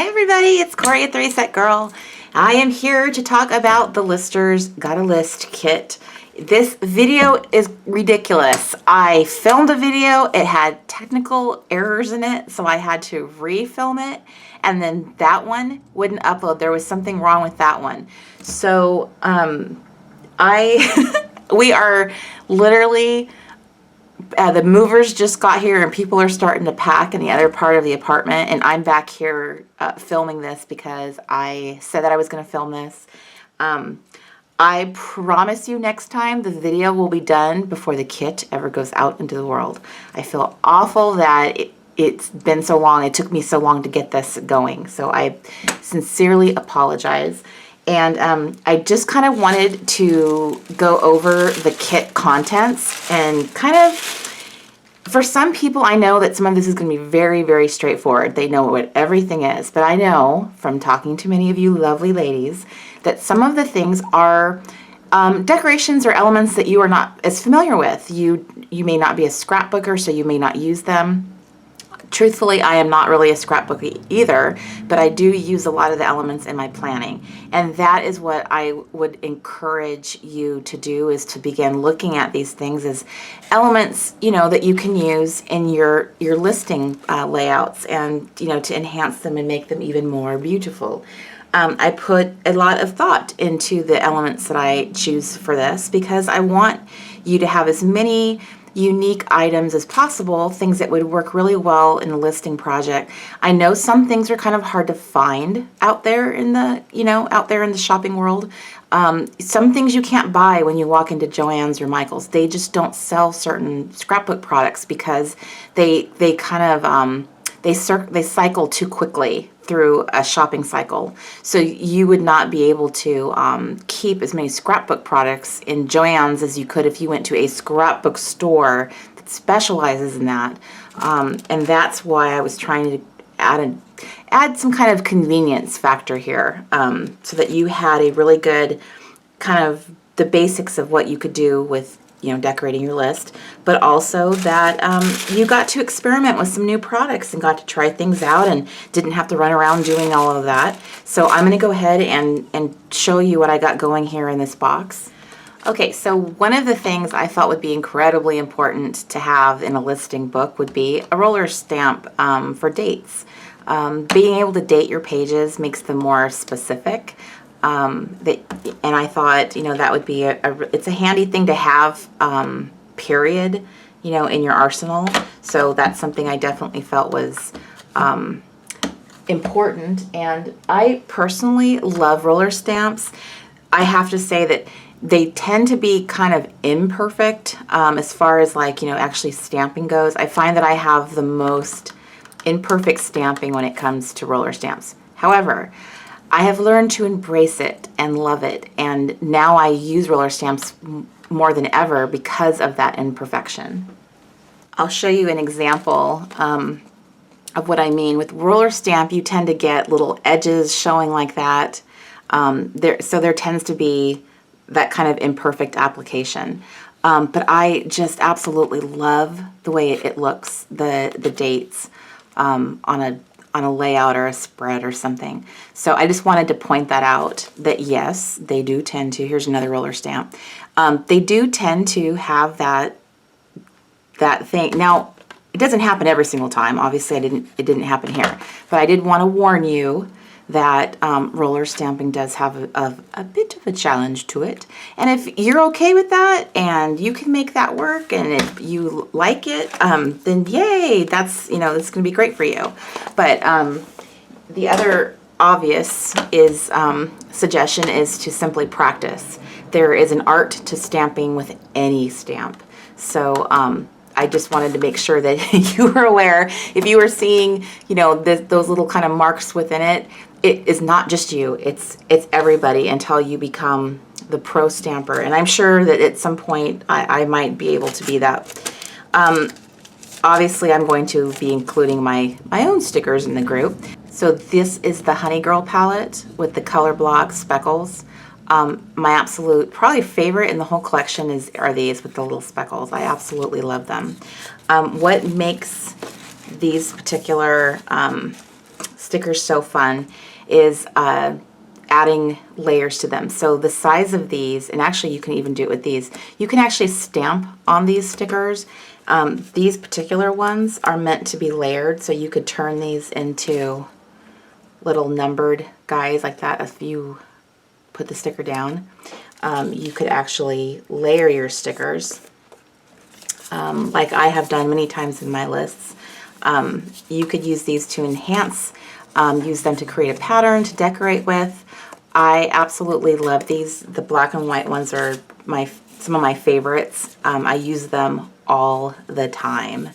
Hi everybody, it's Cori at 3 Set Girl. I am here to talk about the Lister's Gotta List kit. This video is ridiculous. I filmed a video, it had technical errors in it, so I had to refilm it, and then that one wouldn't upload. There was something wrong with that one. So we are literally the movers just got here and people are starting to pack in the other part of the apartment, and I'm back here filming this because I said that I was going to film this. I promise you next time the video will be done before the kit ever goes out into the world. I feel awful that it's been so long. It took me so long to get this going, so I sincerely apologize. And I just kind of wanted to go over the kit contents and kind of, for some people, I know that some of this is going to be very, very straightforward. They know what everything is. But I know from talking to many of you lovely ladies that some of the things are decorations or elements that you are not as familiar with. You may not be a scrapbooker, so you may not use them. Truthfully, I am not really a scrapbooker either, but I do use a lot of the elements in my planning. And that is what I would encourage you to do, is to begin looking at these things as elements, you know, that you can use in your listing layouts, and, you know, to enhance them and make them even more beautiful. I put a lot of thought into the elements that I choose for this because I want you to have as many unique items as possible, things that would work really well in a listing project. I know some things are kind of hard to find out there in the, out there in the shopping world. Some things you can't buy when you walk into Joann's or Michael's. They just don't sell certain scrapbook products because they kind of they cycle too quickly through a shopping cycle. So you would not be able to keep as many scrapbook products in Joann's as you could if you went to a scrapbook store that specializes in that. And that's why I was trying to add some kind of convenience factor here, so that you had a really good kind of the basics of what you could do with decorating your list, but also that you got to experiment with some new products and got to try things out and didn't have to run around doing all of that. So I'm going to go ahead and show you what I got going here in this box. Okay, so one of the things I thought would be incredibly important to have in a listing book would be a roller stamp for dates. Being able to date your pages makes them more specific. And I thought, that would be it's a handy thing to have, period, in your arsenal. So that's something I definitely felt was important. And I personally love roller stamps. I have to say that they tend to be kind of imperfect as far as actually stamping goes. I find that I have the most imperfect stamping when it comes to roller stamps. However, I have learned to embrace it and love it, and now I use roller stamps more than ever because of that imperfection. I'll show you an example of what I mean. With roller stamp, you tend to get little edges showing like that. So there tends to be that kind of imperfect application. But I just absolutely love the way it looks, the dates on a layout or a spread or something. So I just wanted to point that out, that yes, they do tend to, here's another roller stamp. They do tend to have that thing. Now, it doesn't happen every single time. Obviously, it didn't happen here. But I did want to warn you that roller stamping does have a bit of a challenge to it. And if you're okay with that and you can make that work and if you like it, then yay, that's, it's going to be great for you. But the other obvious suggestion is to simply practice. There is an art to stamping with any stamp. So I just wanted to make sure that you were aware. If you were seeing, those little kind of marks within it, it is not just you. It's everybody until you become the pro stamper. And I'm sure that at some point I might be able to be that. Obviously, I'm going to be including my own stickers in the group. So this is the Honey Girl palette with the color block speckles. My absolute, probably favorite in the whole collection are these with the little speckles. I absolutely love them. What makes these particular stickers so fun is adding layers to them. So the size of these, and actually you can even do it with these, you can actually stamp on these stickers. These particular ones are meant to be layered, so you could turn these into little numbered guys like that. If you put the sticker down, you could actually layer your stickers, like I have done many times in my lists. You could use these to enhance, use them to create a pattern to decorate with. I absolutely love these. The black and white ones are some of my favorites. I use them all the time.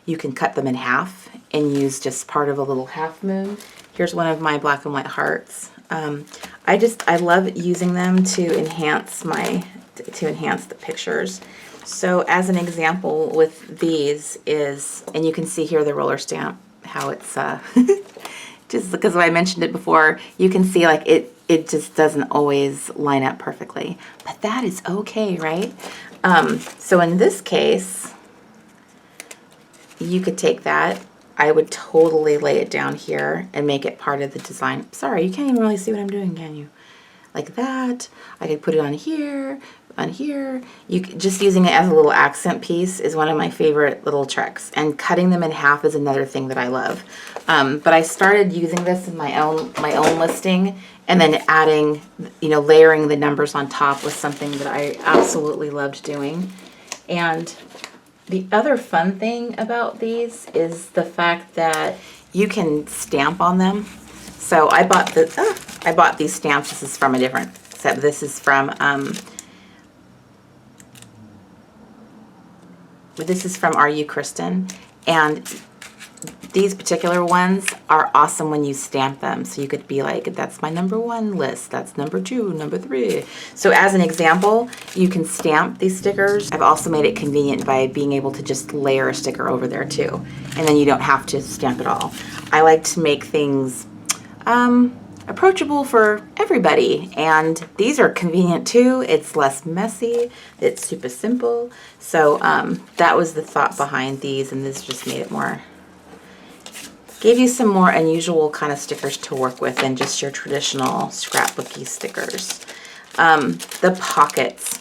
You can cut them in half and use just part of a little half moon. Here's one of my black and white hearts. I love using them to enhance the pictures. So as an example with these is, and you can see here the roller stamp, how it's just because I mentioned it before, you can see like it just doesn't always line up perfectly, but that is okay, right? So in this case, you could take that. I would totally lay it down here and make it part of the design. Sorry, you can't even really see what I'm doing, can you? Like that. I could put it on here, on here. Just using it as a little accent piece is one of my favorite little tricks. And cutting them in half is another thing that I love. But I started using this in my own listing, and then adding, layering the numbers on top was something that I absolutely loved doing. And the other fun thing about these is the fact that you can stamp on them. So I bought these stamps. This is from a different set. This is from Are You Kristen? And these particular ones are awesome when you stamp them. So you could be like, that's my #1 list, that's #2, #3. So as an example, you can stamp these stickers. I've also made it convenient by being able to just layer a sticker over there too. And then you don't have to stamp it all. I like to make things approachable for everybody, and these are convenient too. It's less messy, it's super simple. So that was the thought behind these, and this just made it gave you some more unusual kind of stickers to work with than just your traditional scrapbooky stickers. The pockets.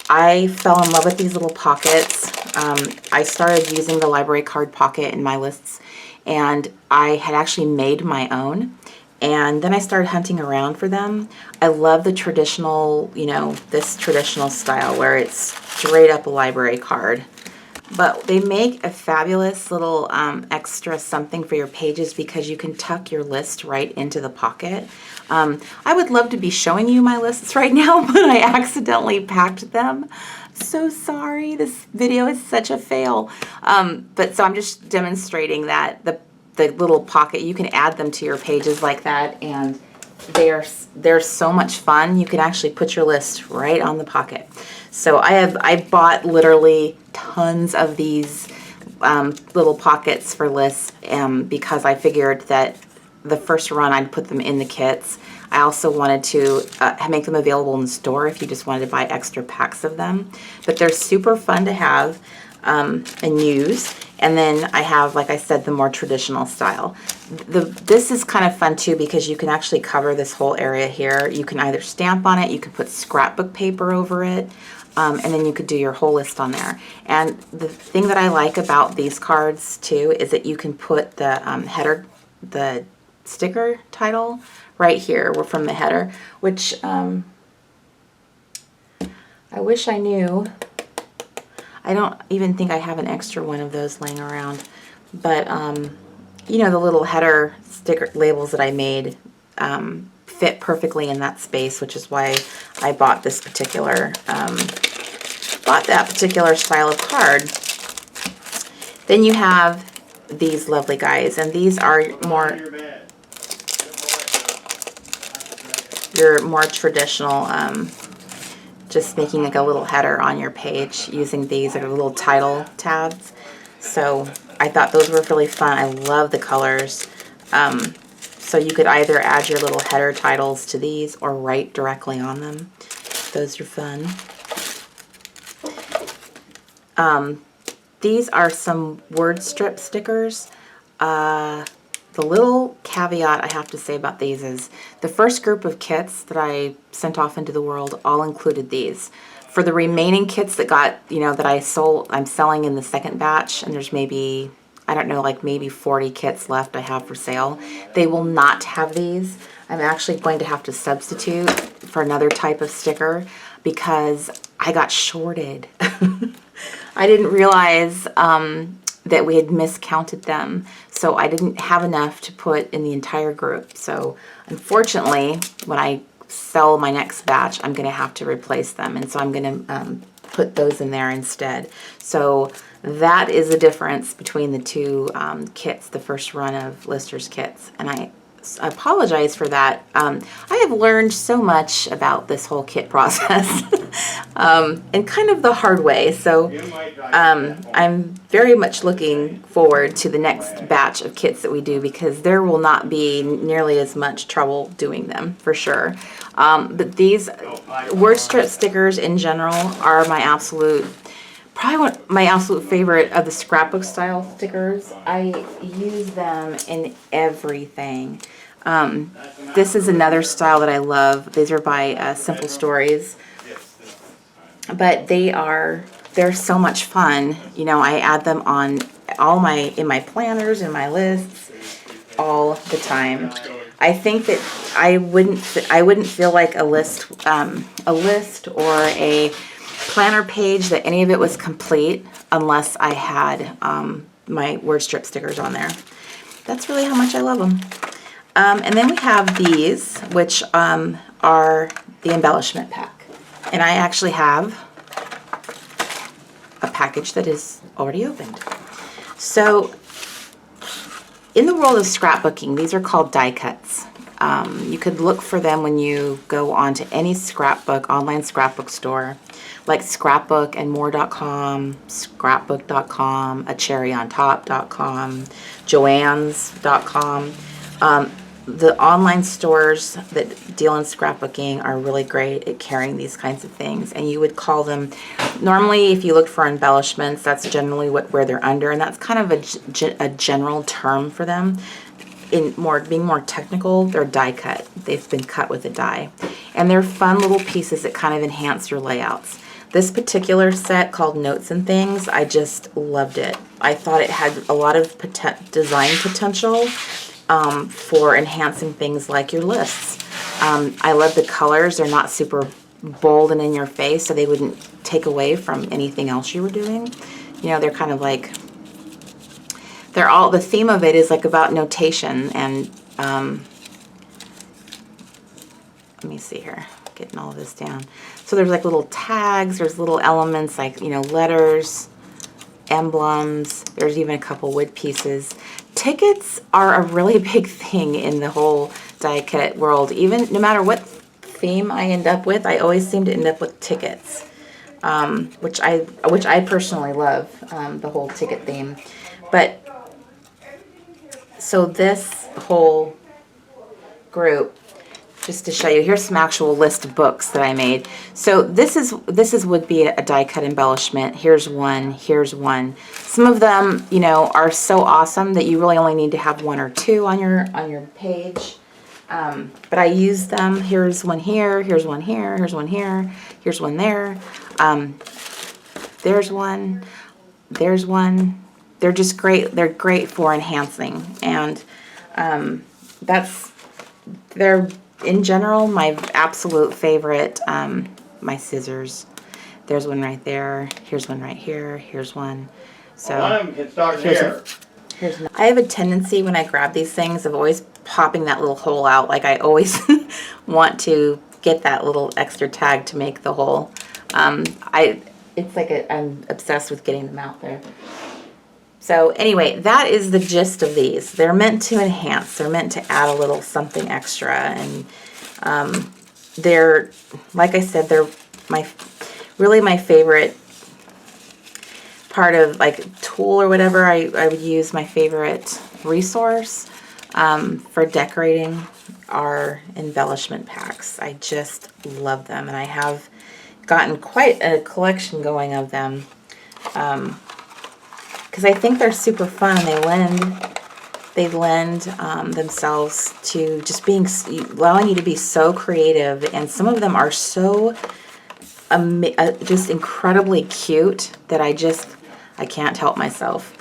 I fell in love with these little pockets. I started using the library card pocket in my lists, and I had actually made my own. And then I started hunting around for them. I love the traditional, this traditional style where it's straight up a library card. But they make a fabulous little extra something for your pages because you can tuck your list right into the pocket. I would love to be showing you my lists right now, but I accidentally packed them. So sorry, this video is such a fail. So I'm just demonstrating that the little pocket, you can add them to your pages like that, and they're so much fun. You can actually put your list right on the pocket. So I bought literally tons of these little pockets for lists because I figured that the first run I'd put them in the kits. I also wanted to make them available in the store if you just wanted to buy extra packs of them. But they're super fun to have and use. And then I have, like I said, the more traditional style. This is kind of fun too because you can actually cover this whole area here. You can either stamp on it, you can put scrapbook paper over it, and then you could do your whole list on there. And the thing that I like about these cards too is that you can put the header, the sticker title right here from the header, which I wish I knew. I don't even think I have an extra one of those laying around, but the little header sticker labels that I made fit perfectly in that space, which is why I bought this particular that particular style of card. Then you have these lovely guys, and these are your more traditional. Just making like a little header on your page using these like little title tabs. So I thought those were really fun. I love the colors. So you could either add your little header titles to these or write directly on them. Those are fun. These are some word strip stickers. the little caveat I have to say about these is the first group of kits that I sent off into the world all included these. For the remaining kits that got, you know, that I'm selling in the second batch, and there's maybe, I don't know, like maybe 40 kits left I have for sale. They will not have these. I'm actually going to have to substitute for another type of sticker because I got shorted. I didn't realize that we had miscounted them, so I didn't have enough to put in the entire group. So unfortunately, when I sell my next batch, I'm going to have to replace them, and so I'm going to put those in there instead. So that is the difference between the two kits, the first run of Lister's kits, and I apologize for that. I have learned so much about this whole kit process and kind of the hard way. So I'm very much looking forward to the next batch of kits that we do, because there will not be nearly as much trouble doing them, for sure. But these word strip stickers in general are my absolute, probably my absolute favorite of the scrapbook style stickers. I use them in everything. This is another style that I love. These are by Simple Stories, but they're so much fun. You know, I add them on in my planners and my lists all the time. I think that I wouldn't feel like a list or a planner page, that any of it was complete unless I had my word strip stickers on there. That's really how much I love them. And then we have these, which are the embellishment pack. And I actually have a package that is already opened. So in the world of scrapbooking, these are called die cuts. You could look for them when you go onto any online scrapbook store, like scrapbookandmore.com, scrapbook.com, acherryontop.com, joannes.com. The online stores that deal in scrapbooking are really great at carrying these kinds of things, and you would call them, normally if you look for embellishments, that's generally where they're under, and that's kind of a general term for them. Being more technical, they're die cut. They've been cut with a die, and they're fun little pieces that kind of enhance your layouts. This particular set, called Notes and Things, I just loved it. I thought it had a lot of design potential for enhancing things like your lists. I love the colors. They're not super bold and in your face, so they wouldn't take away from anything else you were doing. You know, they're kind of like, the theme of it is like about notation, and let me see here, getting all of this down. So there's like little tags, there's little elements like, you know, letters, emblems, there's even a couple wood pieces. Tickets are a really big thing in the whole die cut world. Even no matter what theme I end up with, I always seem to end up with tickets, which I personally love, the whole ticket theme. But so this whole group, just to show you, here's some actual list of books that I made. So this would be a die cut embellishment. Here's one, here's one. Some of them, you know, are so awesome that you really only need to have one or two on your page. But I use them. Here's one here, here's one here, here's one here, here's one there. There's one, there's one. They're just great. They're great for enhancing, and they're in general my absolute favorite. My scissors. There's one right there. Here's one right here. Here's one. So one of them can start here. I have a tendency when I grab these things of always popping that little hole out. Like I always want to get that little extra tag to make the hole. It's like I'm obsessed with getting them out there. So anyway, that is the gist of these. They're meant to enhance. They're meant to add a little something extra, and they're, like I said, they're really my favorite part of, like, tool or whatever. I would use my favorite resource for decorating our embellishment packs. I just love them, and I have gotten quite a collection going of them. Because I think they're super fun, and they lend They lend themselves to just being, allowing you to be so creative. And some of them are so just incredibly cute that I can't help myself.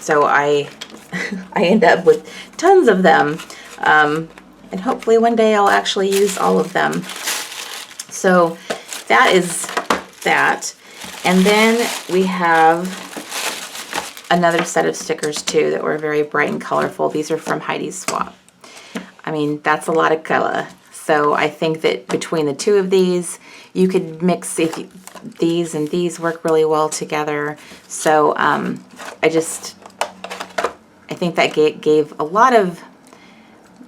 So I end up with tons of them. And hopefully one day I'll actually use all of them. So that is that. And then we have another set of stickers too that were very bright and colorful. These are from Heidi's Swap. I mean, that's a lot of color. So I think that between the two of these, you could mix these and these work really well together. So I think that gave a lot of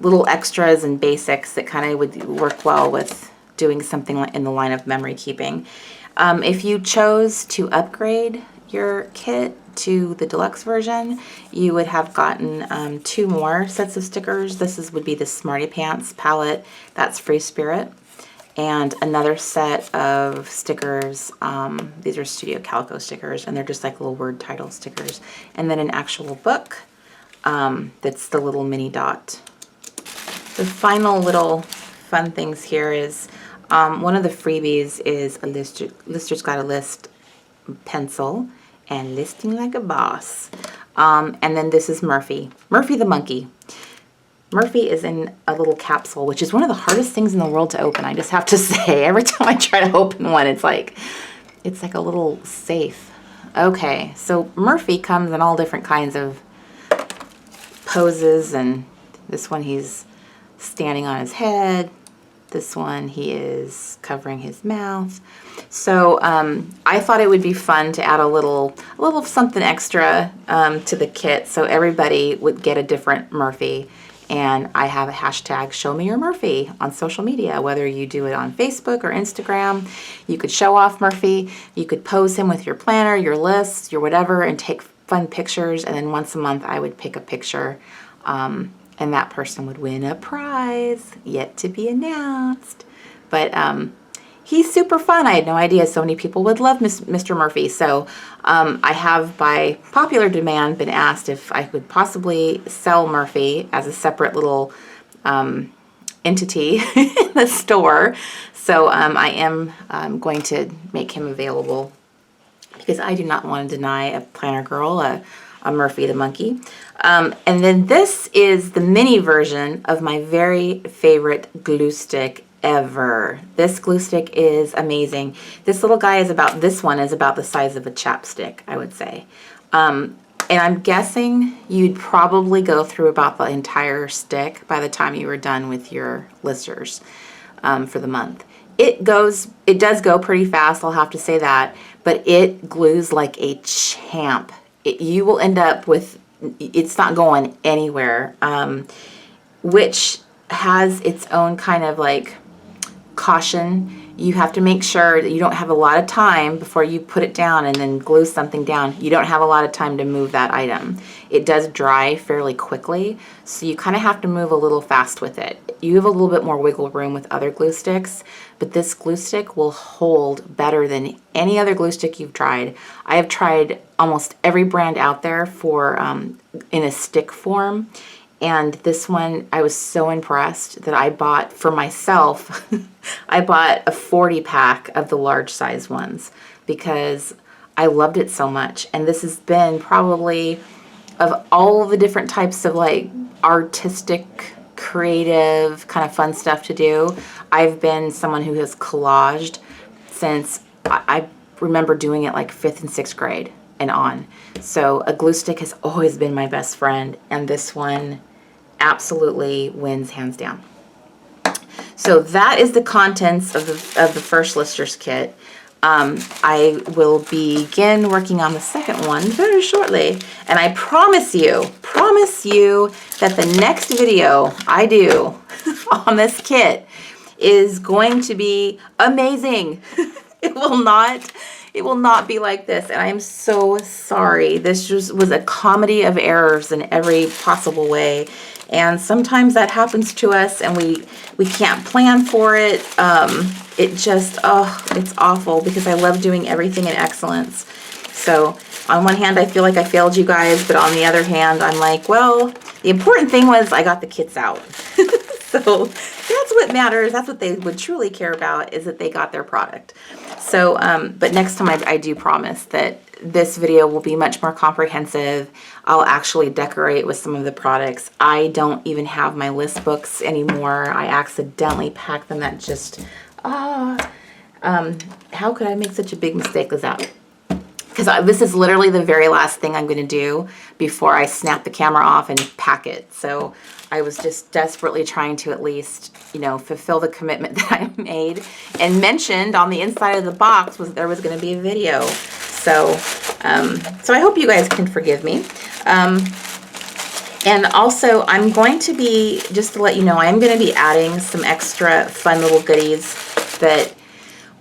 little extras and basics that kind of would work well with doing something in the line of memory keeping. If you chose to upgrade your kit to the deluxe version, you would have gotten 2 more sets of stickers. Would be the Smarty Pants palette, that's Free Spirit, and another set of stickers. These are Studio Calico stickers, and they're just like little word title stickers. And then an actual book that's the little mini dot. The final little fun things here is one of the freebies is a Lister's Got a List pencil and listing like a boss. And then this is Murphy the monkey. Murphy is in a little capsule, which is one of the hardest things in the world to open. I just have to say, every time I try to open one, it's like a little safe. Okay, so Murphy comes in all different kinds of poses, and this one he's standing on his head. This one he is covering his mouth. So I thought it would be fun to add a little something extra to the kit, so everybody would get a different Murphy. And I have a hashtag Show Me Your Murphy on social media, whether you do it on Facebook or Instagram. You could show off Murphy. You could pose him with your planner, your lists, your whatever, and take fun pictures. And then once a month I would pick a picture, and that person would win a prize yet to be announced. But he's super fun. I had no idea so many people would love Mr. Murphy. So I have, by popular demand, been asked if I could possibly sell Murphy as a separate little entity in the store. So I am going to make him available, because I do not want to deny a planner girl a Murphy the monkey. And then this is the mini version of my very favorite glue stick ever. This glue stick is amazing. This little guy is about the size of a chapstick, I would say. And I'm guessing you'd probably go through about the entire stick by the time you were done with your listers for the month. It does go pretty fast, I'll have to say that, but it glues like a champ. You will end up with, it's not going anywhere, which has its own kind of like caution. You have to make sure that you don't have a lot of time before you put it down and then glue something down. You don't have a lot of time to move that item. It does dry fairly quickly, so you kind of have to move a little fast with it. You have a little bit more wiggle room with other glue sticks, but this glue stick will hold better than any other glue stick you've tried. I have tried almost every brand out there for in a stick form, and this one, I was so impressed that I bought for myself, I bought a 40 pack of the large size ones because I loved it so much. And this has been probably, of all the different types of like artistic, creative, kind of fun stuff to do, I've been someone who has collaged since I remember doing it like 5th and 6th grade and on. So a glue stick has always been my best friend, and this one absolutely wins hands down. So that is the contents of the first listers kit. I will begin working on the second one very shortly, and I promise you that the next video I do on this kit is going to be amazing. It will not be like this, and I am so sorry. This just was a comedy of errors in every possible way, and sometimes that happens to us and we can't plan for it. It just, it's awful because I love doing everything in excellence. So on one hand, I feel like I failed you guys, but on the other hand, I'm like, well, the important thing was I got the kits out. So that's what matters. That's what they would truly care about, is that they got their product. So, but next time I do promise that this video will be much more comprehensive. I'll actually decorate with some of the products. I don't even have my list books anymore. I accidentally packed them. That just, how could I make such a big mistake as that? Because this is literally the very last thing I'm going to do before I snap the camera off and pack it. So I was just desperately trying to at least, you know, fulfill the commitment that I made, and mentioned on the inside of the box was there was going to be a video. So, so I hope you guys can forgive me. And also I'm going to be, just to let you know, I'm going to be adding some extra fun little goodies that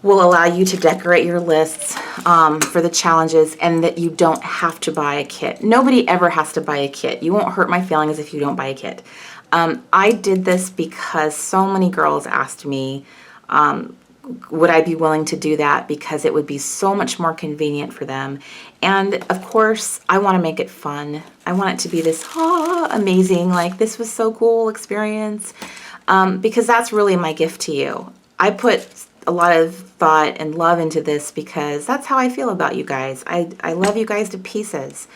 will allow you to decorate your lists for the challenges, and that you don't have to buy a kit. Nobody ever has to buy a kit. You won't hurt my feelings if you don't buy a kit. I did this because so many girls asked me, would I be willing to do that, because it would be so much more convenient for them. And of course, I want to make it fun. I want it to be this amazing, like this was so cool experience, because that's really my gift to you. I put a lot of thought and love into this because that's how I feel about you guys. I love you guys to pieces.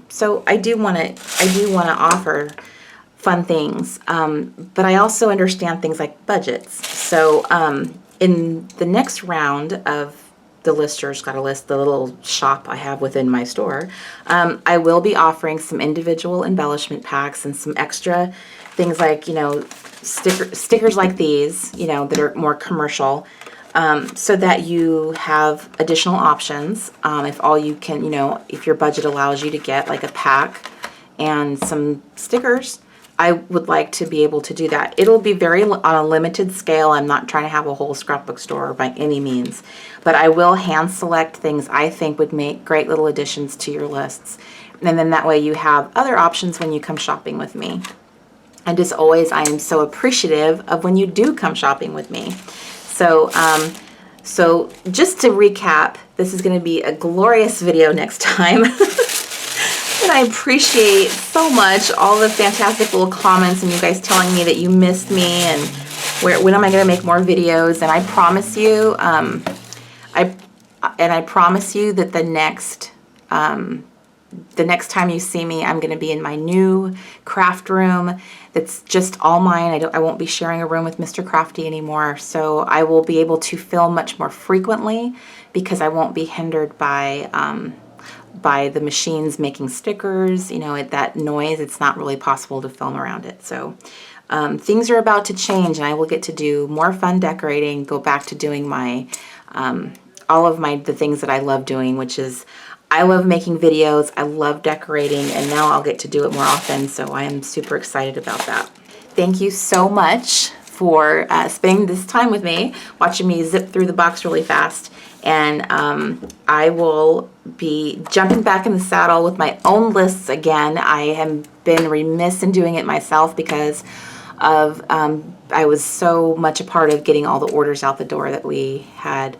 So I do want to offer fun things, but I also understand things like budgets. So in the next round of the Listers Got a List, the little shop I have within my store, I will be offering some individual embellishment packs and some extra things like, you know, stickers like these, you know, that are more commercial, so that you have additional options. If all you can, you know, if your budget allows you to get like a pack and some stickers, I would like to be able to do that. It'll be very on a limited scale. I'm not trying to have a whole scrapbook store by any means, but I will hand select things I think would make great little additions to your lists. And then that way you have other options when you come shopping with me. And as always, I am so appreciative of when you do come shopping with me. So, so just to recap, this is going to be a glorious video next time. And I appreciate so much all the fantastic little comments and you guys telling me that you missed me and when am I going to make more videos. And I promise you, I promise you that the next time you see me, I'm going to be in my new craft room that's just all mine. I won't be sharing a room with Mr. Crafty anymore. So I will be able to film much more frequently because I won't be hindered by the machines making stickers. You know, that noise, it's not really possible to film around it. So things are about to change, and I will get to do more fun decorating, go back to doing my all of the things that I love doing, which is I love making videos, I love decorating, and now I'll get to do it more often, so I am super excited about that. Thank you so much for spending this time with me, watching me zip through the box really fast, and I will be jumping back in the saddle with my own lists again. I have been remiss in doing it myself because of I was so much a part of getting all the orders out the door that we had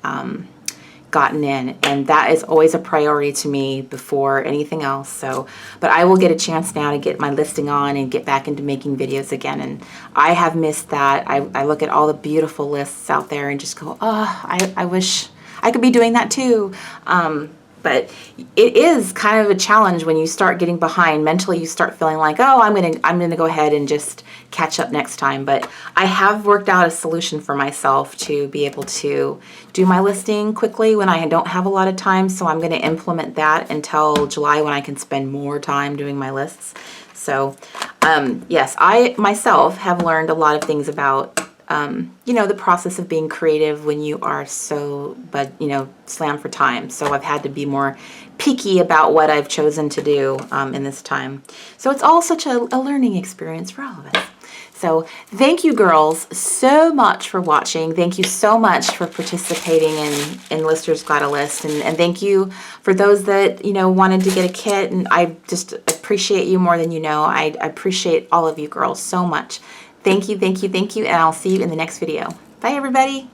gotten in, and that is always a priority to me before anything else. So, but I will get a chance now to get my listing on and get back into making videos again, and I have missed that. I look at all the beautiful lists out there and just go, oh, I wish I could be doing that too. But it is kind of a challenge when you start getting behind. Mentally, you start feeling like, oh, I'm gonna go ahead and just catch up next time. But I have worked out a solution for myself to be able to do my listing quickly when I don't have a lot of time. So I'm going to implement that until July when I can spend more time doing my lists. So yes, I myself have learned a lot of things about you know, the process of being creative when you are so, slammed for time. So I've had to be more picky about what I've chosen to do in this time. So it's all such a learning experience for all of us. So thank you girls so much for watching. Thank you so much for participating in Listers Got a List. And thank you for those that, wanted to get a kit. And I just appreciate you more than you know. I appreciate all of you girls so much. Thank you, thank you, thank you, and I'll see you in the next video. Bye, everybody.